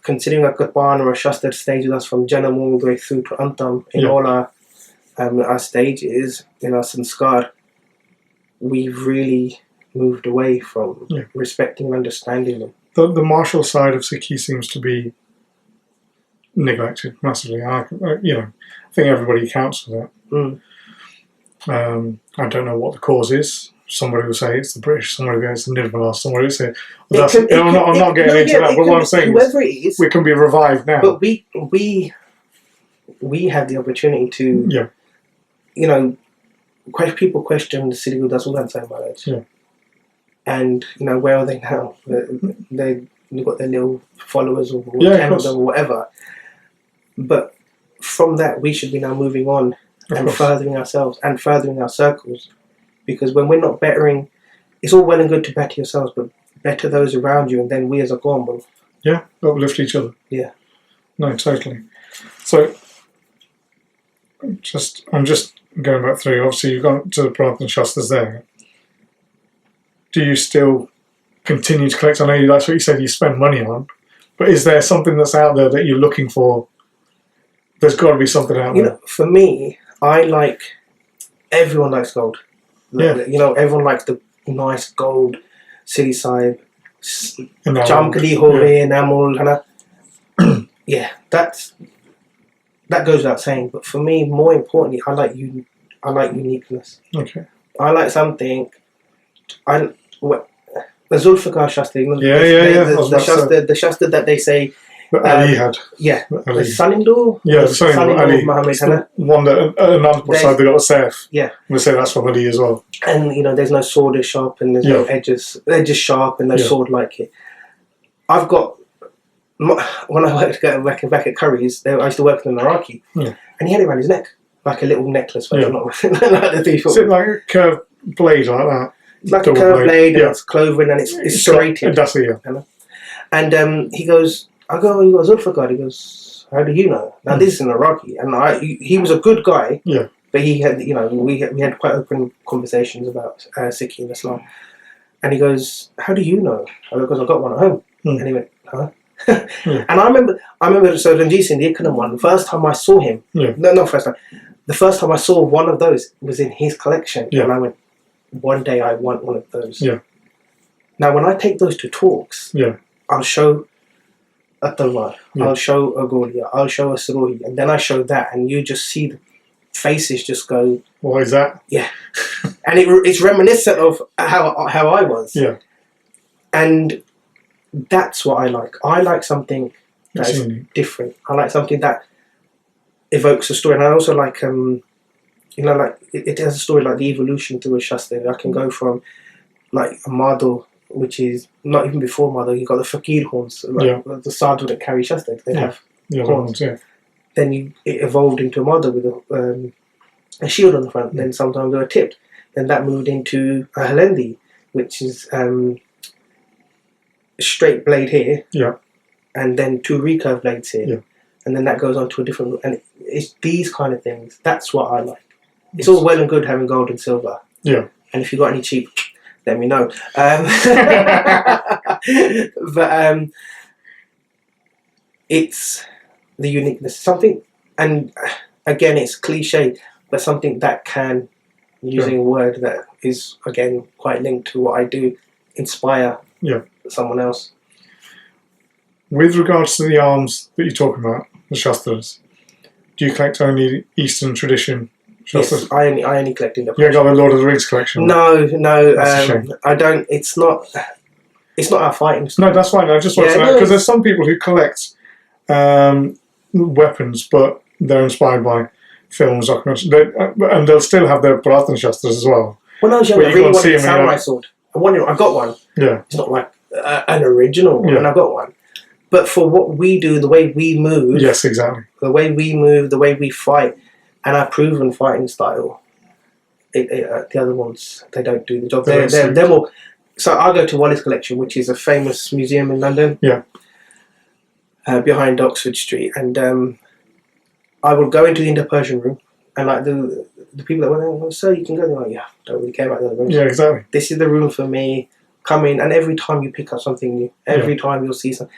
considering a Qurban or a Shastar stays with us from Janam all the way through to Antam in all our stages, in our Sanskar, we've really moved away from respecting and understanding them.
The martial side of Sikhi seems to be neglected massively. I think everybody counts for that. I don't know what the cause is. Somebody will say it's the British, somebody will say it's the Nirmalas, somebody will say... I'm not getting into that, but what I'm saying is we can be revived now.
But we have the opportunity to, people question the City does all that same knowledge. And, where are they now? They've got their little followers or 10 of them or whatever. But from that, we should be now moving on and furthering ourselves and furthering our circles. Because when we're not bettering, it's all well and good to better yourselves, but better those around you, and then we as a Qawm will...
uplift each other. No, totally. So, I'm just going back through, obviously you've gone to the Pradhan Shastras there. Do you still continue to collect? I know that's what you said you spend money on, but is there something that's out there that you're looking for? There's got to be something out there.
For me, everyone likes gold. Everyone likes the nice gold city side, chamkali hove, enamel, that goes without saying. But for me, more importantly, I like uniqueness.
Okay.
I like something. The Zulfikar Shastar, the Shastar that they say.
Ali had.
The son-in-law.
The son-in-law Ali.
Muhammad.
The one that another side they got a saif. We say that's from Ali as well.
And there's no sword is sharp and there's no edges. Edges sharp and no sword like it. I've got when I worked back at Curry's, I used to work in an Iraqi, and he had it around his neck like a little necklace. But not like the thief.
Is it like a curved blade like that?
It's like a curved blade, and it's cloven and it's serrated.
That's it,
And he goes, I go, you got Zulfikar? He goes, how do you know? Now this is an Iraqi, and he was a good guy. But he had, we had quite open conversations about Sikhi and Islam. And he goes, how do you know? I go, because I got one at home. And he went, huh? And I remember, so Ranjit Singh, the Ikram one, the first time I saw him, not first time, the first time I saw one of those was in his collection. And I went, one day I want one of those. Now, when I take those to talks, I'll show a Talwar, I'll show a Golia, I'll show a Sarohi, and then I show that, and you just see the faces just go...
What is that?
And it's reminiscent of how I was. And that's what I like. I like something that is different. I like something that evokes a story. And I also like, it has a story like the evolution through a Shastar. I can go from like a Madhu, which is not even before Madhu, you got the Fakir horns, the Sadhu that carry Shastar. They have horns. Then it evolved into a Madhu with a shield on the front. Then sometimes they were tipped. Then that moved into a Halendi, which is a straight blade here, and then two recurve blades here, and then that goes on to a different. And it's these kind of things. That's what I like. It's all well and good having gold and silver. And if you got any cheap, let me know. But it's the uniqueness, something, and again, it's cliche, but something that can, using a word that is again quite linked to what I do, inspire someone else.
With regards to the arms that you're talking about, the Shastras, Do you collect only Eastern tradition Shastars?
Yes, I only collect Indo.
You ain't got the Lord of the Rings collection?
No.
That's a shame.
I don't. It's not our fighting style.
No, that's fine. I just want to know, because there's some people who collect weapons, but they're inspired by films, documentaries, and they'll still have their Purathan Shastras as well.
When I was young, I really wanted a samurai sword. I got one.
Yeah.
It's not like an original one, and I got one. But for what we do, the way we move...
Yes, exactly.
The way we move, the way we fight, and our proven fighting style, the other ones, they don't do the job. They're more... So I go to Wallace Collection, which is a famous museum in London.
Yeah.
Behind Oxford Street. And I will go into the Indo-Persian room, and like the people that went there, well, sir, you can go there. Like, yeah, don't really care about the other rooms.
Yeah, exactly.
This is the room for me. Come in, and every time you pick up something new, every time you'll see something.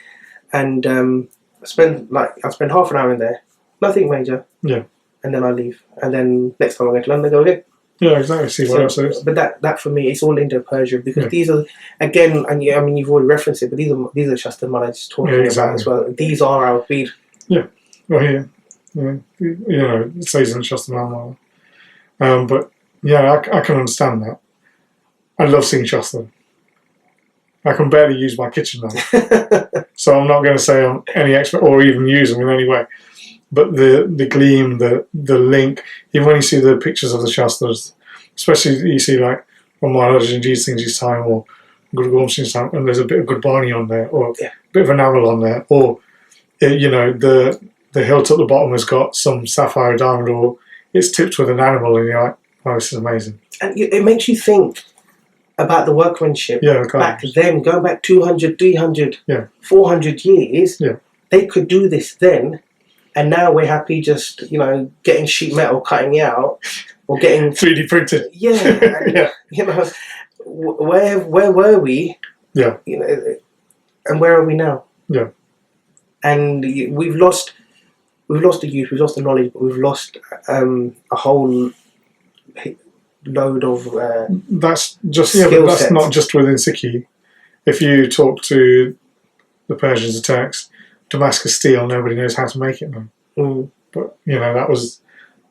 And I spend half an hour in there, nothing major.
Yeah.
And then I leave. And then next time I go to London, I go again.
Yeah, exactly. See what else there is.
But that for me, it's all Indo-Persian, because these are, again, and I mean, you've already referenced it, but these are Shastar Maharaj talking about as well. These are our breed.
Yeah. Well, you know, it says in Shastar Maharaj. But yeah, I can understand that. I love seeing Shastar. I can barely use my kitchen knife, so I'm not going to say I'm any expert or even use them in any way. But the gleam, the link, even when you see the pictures of the Shastras, especially you see like from Maharaj Ajit Singh's time or Guru Gobind Singh's time, and there's a bit of Gurbani on there, or a bit of enamel on there, or you know, the hilt at the bottom has got some sapphire diamond, or it's tipped with an animal, and you're like, oh, this is amazing.
And it makes you think about the workmanship back then, going back 200, 300, 400 years.
Yeah.
They could do this then, and now we're happy just, you know, getting sheet metal, cutting it out, or getting
3D printed.
Yeah. And, you know, where were we?
Yeah.
You know, and where are we now?
Yeah.
And we've lost the youth, we've lost the knowledge, but we've lost a whole load of
that's just
skill
but that's
sets.
Not just within Sikhi. If you talk to the Persians, the Turks, Damascus steel, nobody knows how to make it now. But you know, that was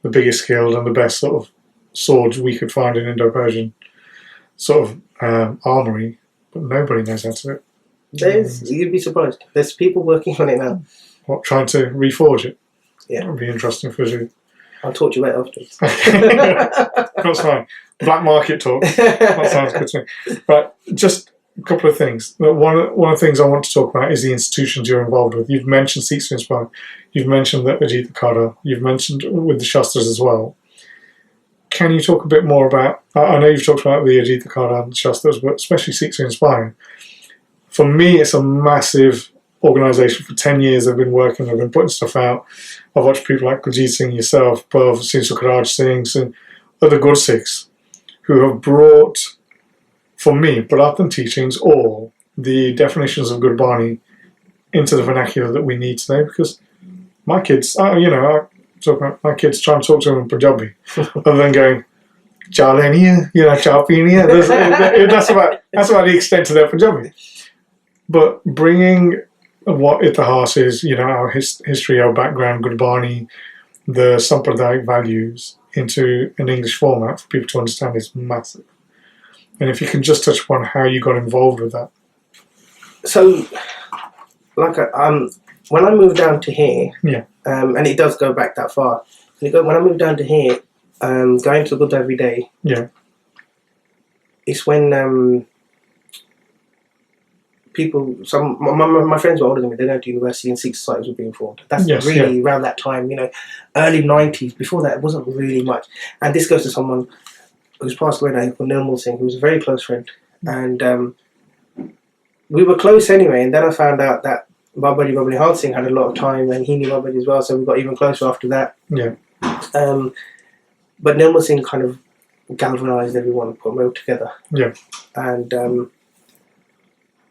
the biggest skill and the best sort of swords we could find in Indo-Persian sort of armory, but nobody knows how to do it.
You'd be surprised. There's people working on it now.
What, trying to reforge it?
Yeah,
that would be interesting for you.
I'll talk to you about it afterwards.
That's fine. Black market talk. That sounds good to me. Right, just a couple of things. One of the things I want to talk about is the institutions you're involved with. You've mentioned Sikhs Inspire. You've mentioned that Ajit Akhara. You've mentioned with the Shastras as well. Can you talk a bit more about, I know you've talked about the Ajit Akhara and the Shastras, but especially Sikhs Inspire. For me, it's a massive organisation. For 10 years they've been working, they've been putting stuff out. I've watched people like Ajit Singh, yourself, Pav, Herrai Singh, and other good Sikhs who have brought, for me, Purathan teachings or the definitions of Gurbani into the vernacular that we need today, because my kids, my kids try and talk to them in Punjabi, other than going, "Cha leni hai," "Cha peeni hai." That's about the extent of their Punjabi. But bringing what Itihas is, our history, our background, Gurbani, the Sampradaic values into an English format for people to understand is massive. And if you can just touch upon how you got involved with that.
So, when I moved down to here, and it does go back that far. When I moved down to here, going to the good every day.
Yeah.
It's when my friends were older than me. They went to university and Sikh societies were being formed. That's around that time, early 90s. Before that, it wasn't really much. And this goes to someone who's passed away now, called Nirmal Singh, who was a very close friend. And we were close anyway. And then I found out that Babaji Herrai Singh had a lot of time, and he knew Babaji as well. So we got even closer after that.
Yeah.
But Nirmal Singh kind of galvanized everyone, put them all together.
Yeah.
And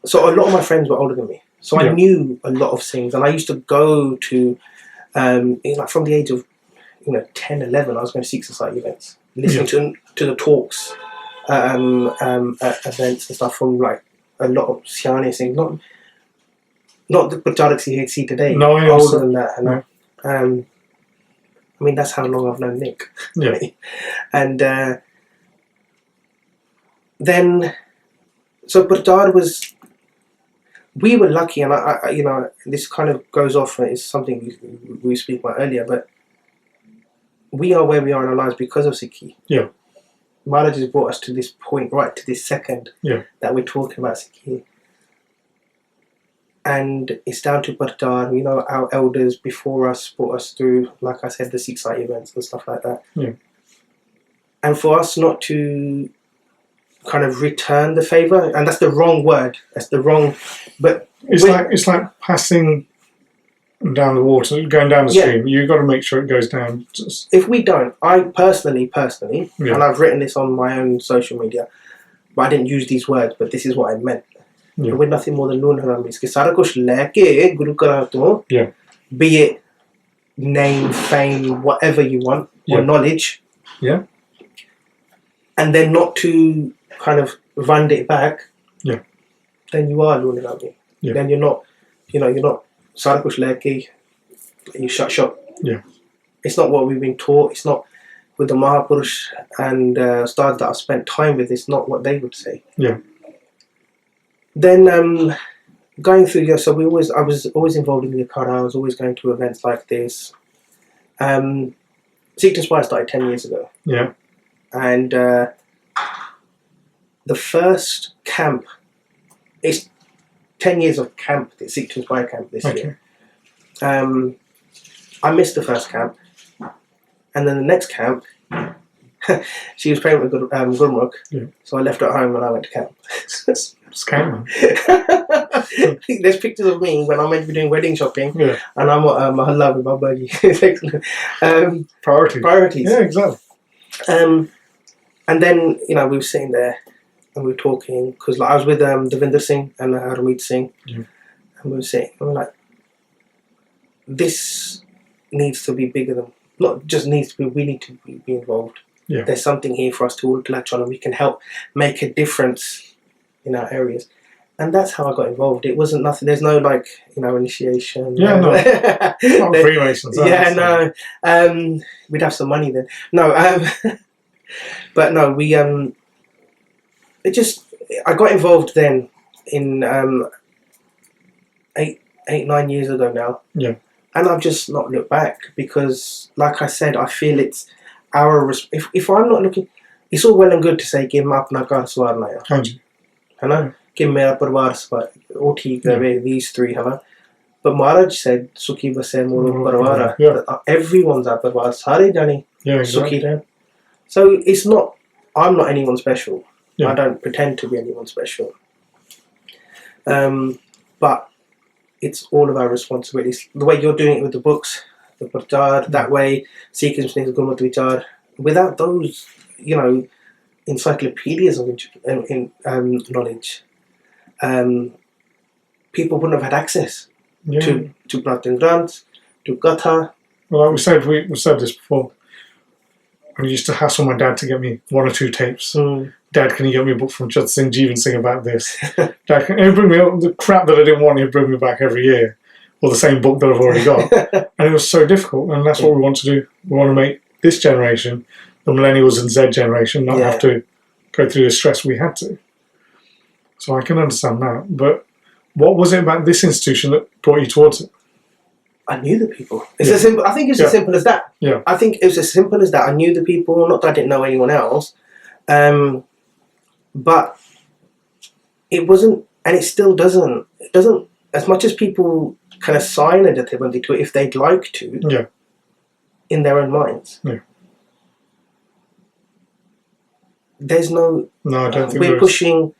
so a lot of my friends were older than me. So I knew a lot of things. And I used to go to, from the age of 10, 11, I was going to Sikh Society events, listening to the talks, events and stuff from a lot of Siani things. Not the Punjabi you see today.
No,
older than that. I mean, that's how long I've known Nick.
Yeah.
And then, so Burdar was, we were lucky, and I you know, this kind of goes off, and it's something we speak about earlier, but we are where we are in our lives because of Sikhi.
Yeah.
Maharaj has brought us to this point, right to this second,
Yeah.
that we're talking about Sikhi. And it's down to Burdar, you know, our elders before us brought us through, like I said, the Sikh site events and stuff like that.
Yeah.
And for us not to kind of return the favour, and that's the wrong word, that's the wrong, but
it's like passing down the water, going down the stream. You've got to make sure it goes down.
If we don't, I personally,
yeah.
and I've written this on my own social media, but I didn't use these words, but this is what I meant.
Yeah.
We're nothing more than Noon Haram is. Sara kuch leke Guru Karan to,
Yeah.
be it name, fame, whatever you want, or knowledge.
Yeah.
And then not to kind of run it back.
Yeah.
Then you are Noon Haram.
Yeah.
Then you're not, you know, you're not Sara kuch leke, you shut shop.
Yeah.
It's not what we've been taught. It's not with the Mahapurush and stars that I've spent time with. It's not what they would say.
Yeah.
Then going through, I was always involved in the Akhara. I was always going to events like this. Sikhs Inspire started 10 years ago.
Yeah.
And the first camp, it's 10 years of camp, the Sikhs Inspire camp this year. I missed the first camp. And then the next camp, she was pregnant with Gurmukh. Yeah. So I left her at home and I went to camp.
Scam.
There's pictures of me when I'm meant to be doing wedding shopping,
and
I'm at Mahalla with my buddy. Priorities.
Yeah, exactly.
And then, you know, we were sitting there and we were talking, because like, I was with Devinder Singh and Harmeet Singh, and we were sitting, and we're like, this needs to be bigger than, not just needs to be, we need to be involved.
Yeah.
There's something here for us to all latch on, and we can help make a difference in our areas. And that's how I got involved. It wasn't nothing, there's no like, you know, initiation.
Yeah, no. Not Freemasons.
Yeah, no. We'd have some money then. No, but no, we, I got involved then in 8-9 years ago now.
Yeah.
And I've just not looked back because, like I said, I feel it's our, if I'm not looking, it's all well and good to say, give me apna ghar swarna hai. I know, give me a parvar swar, oh theek hai, these three, hai. But Maharaj said, Sukhi base moro parvara. Yeah. Everyone's a parvar, sare jane Sukhi rahe. So it's not, I'm not anyone special. Yeah. I don't pretend to be anyone special. But it's all of our responsibilities. The way you're doing it with the books, the Prachar, that way, Sikh Inspire, Gurmat Vichar, without those, you know, encyclopedias of knowledge, people wouldn't have had access to Pratan Granth, to Gatha.
Well, like we said this before. I used to hassle my dad to get me 1 or 2 tapes. Dad, can you get me a book from Ajit Singh, Jeevan Singh about this? Dad, can you bring me the crap that I didn't want? He'd bring me back every year, or the same book that I've already got. And it was so difficult. And that's what we want to do. We want to make this generation, the millennials and Z generation, not have to go through the stress we had to. So I can understand that. But what was it about this institution that brought you towards it?
I knew the people. It's as simple. I think it's as simple as that.
Yeah.
I think it was as simple as that. I knew the people. Not that I didn't know anyone else, but it wasn't, and it still doesn't. It doesn't. As much as people can assign a Jathebandi to it if they'd like to, in their own minds. Yeah. There's no.
No, I don't think
we're pushing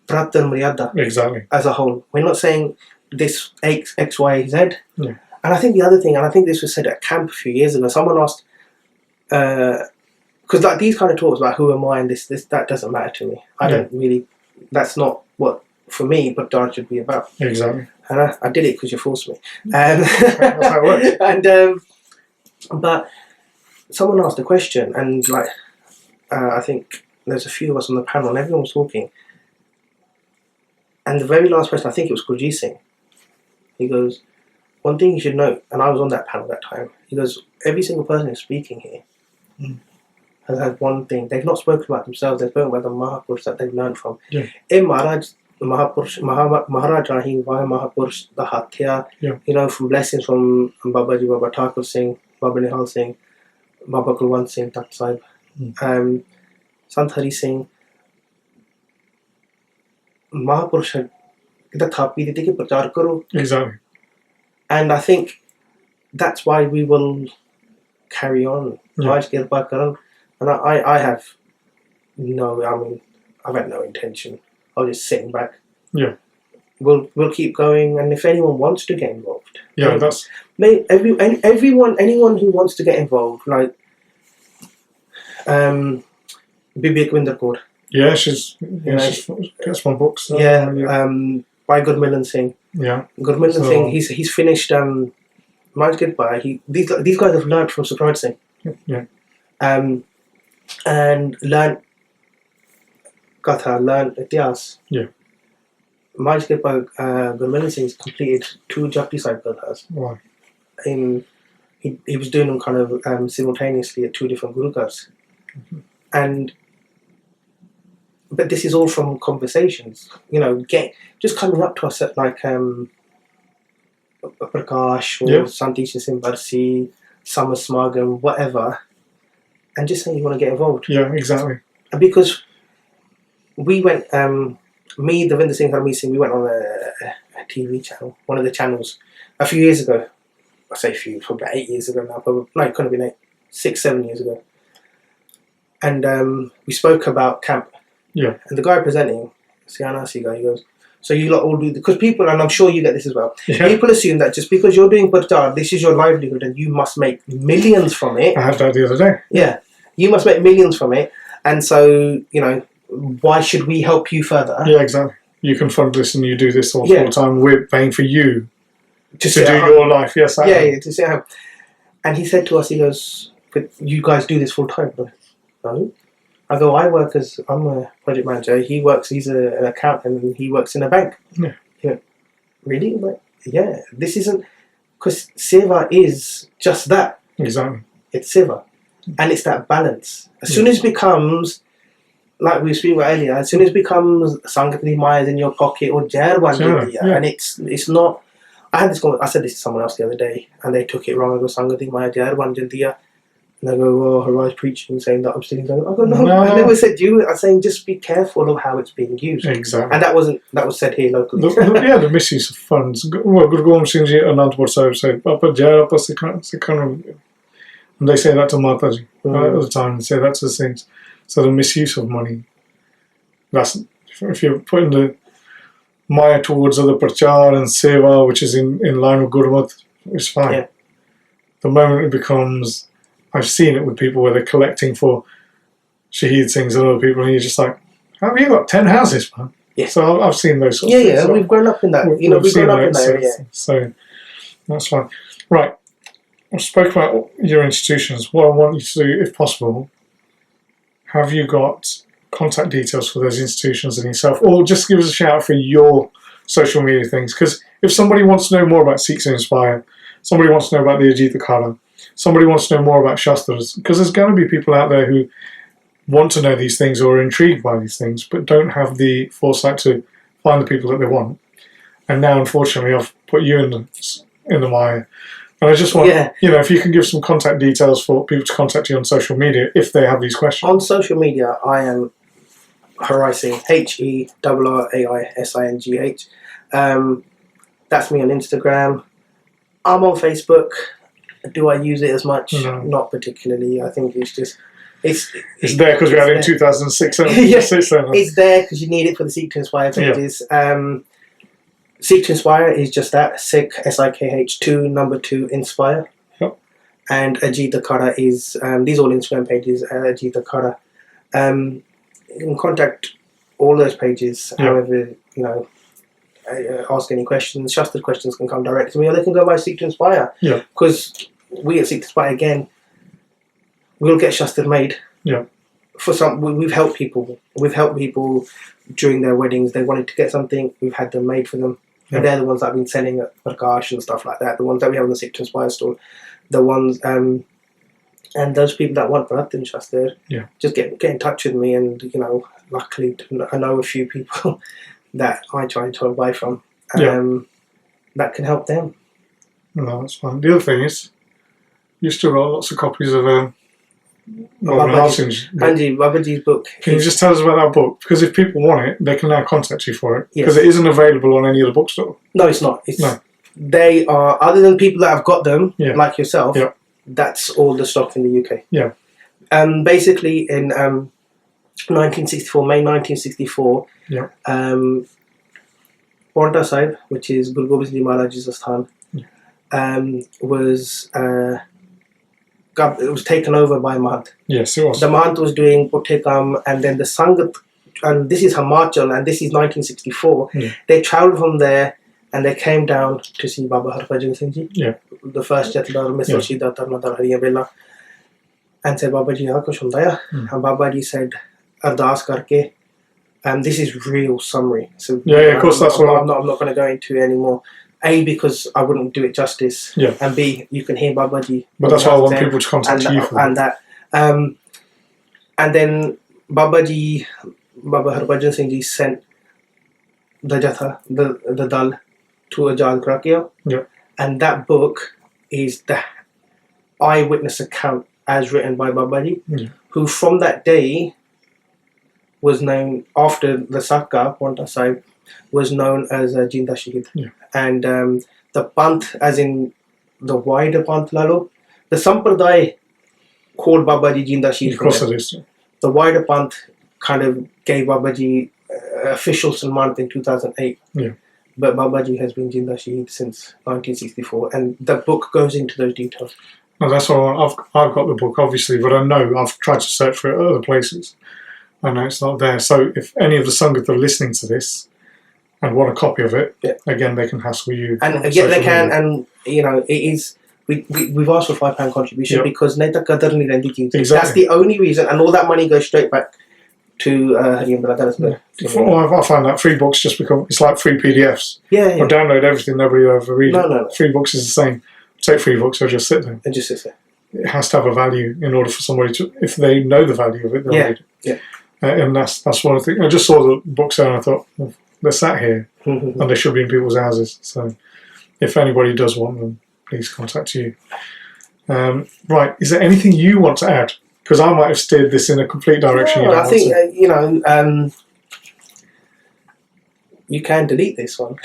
Pratan Maryada
exactly
as a whole. We're not saying this X, Y, Z.
Yeah.
And I think the other thing, and I think this was said at camp a few years ago, someone asked, because like these kind of talks about who am I and this, that doesn't matter to me. I don't really, that's not what, for me, but Dharma should be about.
Exactly.
And I did it because you forced me.
That's how it works.
And, but someone asked a question, and like, I think there's a few of us on the panel, and everyone was talking. And the very last person, I think it was Gurjeet Singh, he goes, one thing you should note, and I was on that panel that time, he goes, every single person who's speaking here has had one thing. They've not spoken about themselves, they've spoken about the Mahapurush that they've learned from.
Yeah.
Maharaj Rahim, Mahapurush, the Hatya, from blessings from Babaji, Baba Thakur Singh, Baba Nihal Singh, Baba Kulwant Singh, Takht Sahib, Sant Hari Singh, Mahapurush the thapi dite ki prachar karo.
Exactly.
And I think that's why we will carry on. Raj Kirpa Karan. And I have I've had no intention. I was just sitting back.
Yeah.
We'll keep going, and if anyone wants to get involved, anyone who wants to get involved, like Bibi Akwinder Kaur.
Yeah, she's gets my books.
By Gurmilan Singh.
Yeah.
Gurmilan Singh, he's finished Raj Kirpa. These guys have learned from Sukraj Singh.
Yeah.
And learn Katha, learn Ityas.
Yeah.
Raj Kirpa, Gurmilan Singh's completed 2 Japji Sahib Kathas.
Wow.
He was doing them kind of simultaneously at 2 different Gurukars. But this is all from conversations, just coming up to us at like Prakash or Santisha Simbarsi, Summer Smagam, whatever, and just saying you want to get involved.
Yeah, exactly.
And because we went, me, Davinder Singh, Harmeet Singh, we went on a TV channel, one of the channels, a few years ago. I say a few, probably 8 years ago now, probably. No, it couldn't have been 8, 6, 7 years ago. And we spoke about camp.
Yeah.
And the guy presenting, Sianasi guy, he goes, so you lot all do, because people, and I'm sure you get this as well, people assume that just because you're doing prachar, this is your livelihood and you must make millions from it.
I had that the other day.
Yeah. You must make millions from it. And so, why should we help you further?
Yeah, exactly. You can fund this and you do this all the time. We're paying for you to do your life. Yes,
to sit at home. And he said to us, he goes, but you guys do this full time? No. I go, I'm a project manager. He's an accountant and he works in a bank.
Yeah.
He went, really? I'm like, yeah, this isn't, because Seva is just that.
Exactly.
It's Seva. And it's that balance. As soon as it becomes, like we were speaking about earlier, as soon as it becomes Sangati Mayas in your pocket or Jarwan, and it's not, I said this to someone else the other day and they took it wrong. I go, Sangati Maya Jarwan Jandiya. And I go, Herrai's preaching, saying that I'm stealing something. I go, no, I never said you. I'm saying just be careful of how it's being used.
Exactly.
And that was said here locally.
The misuse of funds. Well, Guru Gobind Singh Ji Anandpur Sahib said, Papa Jaya Papa Sikhan. And they say that to Mataji at the time. They say that to the saints. So the misuse of money. That's, if you're putting the Maya towards other prachar and seva, which is in line with Gurmat, it's fine.
Yeah.
The moment it becomes, I've seen it with people where they're collecting for Shaheed Singhs and other people, and you're just like, have you got 10 houses, man?
Yeah.
So I've seen those sorts of things.
Yeah, we've grown up in that. We've grown up in that area.
So that's fine. Right. I spoke about your institutions. What I want you to do, if possible, have you got contact details for those institutions and yourself, or just give us a shout out for your social media things? Because if somebody wants to know more about Sikhs Inspire, somebody wants to know about the Ajit Akhara, somebody wants to know more about Shastars, because there's going to be people out there who want to know these things or are intrigued by these things, but don't have the foresight to find the people that they want. And now, unfortunately, I've put you in the mire. And I just want, if you can give some contact details for people to contact you on social media if they have these questions.
On social media, I am Herrai Singh, HERRAISINGH. That's me on Instagram. I'm on Facebook. Do I use it as much?
No.
Not particularly. I think it's just... It's
there because we had it in 2006.
It's there because you need it for the Seek to Inspire pages. Seek to Inspire is just that, Sikh, SIKH 2 Inspire.
Yep.
And Ajit Akhara is, these are all Instagram pages, Ajit Akhara. You can contact all those pages, however, ask any questions. Shastar questions can come direct to me, or they can go by Seek to Inspire.
Yeah.
Because we at Seek to Inspire, again, we'll get Shastar made.
Yeah.
We've helped people. We've helped people during their weddings. They wanted to get something. We've had them made for them. And they're the ones that have been selling at Prakash and stuff like that. The ones that we have on the Sikhs Inspire store. The ones, and those people that want Bharat and Shastar, just get in touch with me. And, you know, luckily I know a few people that I try to buy from that can help them.
No, that's fine. The other thing is, you still got lots of copies of
Babaji's book.
Can you just tell us about that book? Because if people want it, they can now contact you for it.
Yes.
Because it isn't available on any other bookstore.
No, it's not. They are, other than people that have got them, like yourself, that's all the stock in the UK.
Yeah.
Basically, in 1964, May 1964, Paonta Sahib, which is Guru Gobind Singh Maharaj's Asthan, it was taken over by Mahant.
Yes, it was.
The Mahant was doing Putte Kam, and then the Sangat, and this is Himachal, and this is 1964. They travelled from there, and they came down to see Baba Harbhajan Singh Ji, the first Jathdar, Mr. Shida Tarnadar Hariya Bella, and said, Baba Ji, kuch hunda hai? And Baba Ji said, Ardas karke, and this is real summary. So
of course, that's what
I'm not going to go into anymore. A, because I wouldn't do it justice, and B, you can hear Babaji.
But that's why I want people to contact you for
that. And then Baba Harbhajan Singh Ji sent the Jatha, the Dal, to Ajad Akhara, and that book is the eyewitness account as written by Babaji, who from that day was known, after the Sakka, Paonta Sahib, was known as Jinda Shahid. And the Panth, as in the wider Panth Lalo, the Sampradaya called Babaji Jinda Shahid.
Of course it is.
The wider Panth kind of gave Babaji official Salman in 2008. But Babaji has been Jinda Shahid since 1964, and the book goes into those details.
No, that's all. I've got the book, obviously, but I know I've tried to search for it at other places. I know it's not there. So if any of the Sangat are listening to this and want a copy of it, again, they can hassle you.
And they can, and you know, it is. We've asked for £5 contribution because nahi ta qadar nahi rendi cheez. That's the only reason, and all that money goes straight back to
I find that free books just become, it's like free PDFs. Or download everything, nobody will ever read it.
No.
Free books is the same. Take free books, they'll just sit there.
It just sits there.
It has to have a value in order for somebody to, if they know the value of it, they'll read it. And that's one of the things. I just saw the books there and I thought, well, they're sat here and they should be in people's houses. So if anybody does want them, please contact you. Right, is there anything you want to add? Because I might have steered this in a complete direction.
No, I think you can delete this one.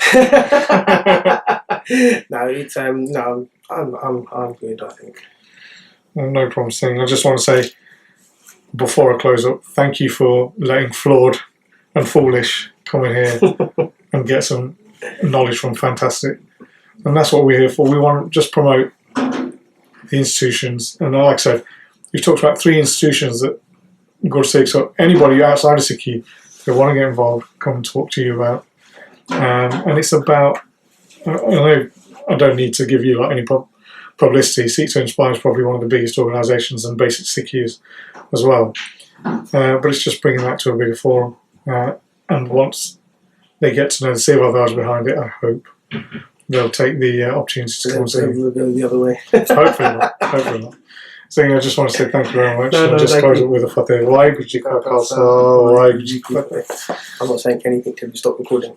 No, it's no, I'm good. I think.
Well, no problem, Singh. I just want to say, before I close up, thank you for letting Flawed and Foolish come in here and get some knowledge from Fantastic. And that's what we're here for. We want to just promote the institutions. And like I said, you've talked about 3 institutions that Gur Sikhs, or anybody outside of Sikhi who want to get involved, come and talk to you about. And it's about, I don't need to give you like any publicity. Sikhs Inspire is probably one of the biggest organisations, and basic Sikhi is as well. But it's just bringing that to a bigger forum. And once they get to know the Seva behind it, I hope they'll take the opportunity to come and see.
They'll go the other way.
Hopefully not. Hopefully not. So I just want to say thank you very much. And just close it with a fateh. Waheguru ji ka khalsa, Waheguru ji ki fateh.
I'm not saying anything till you stop recording.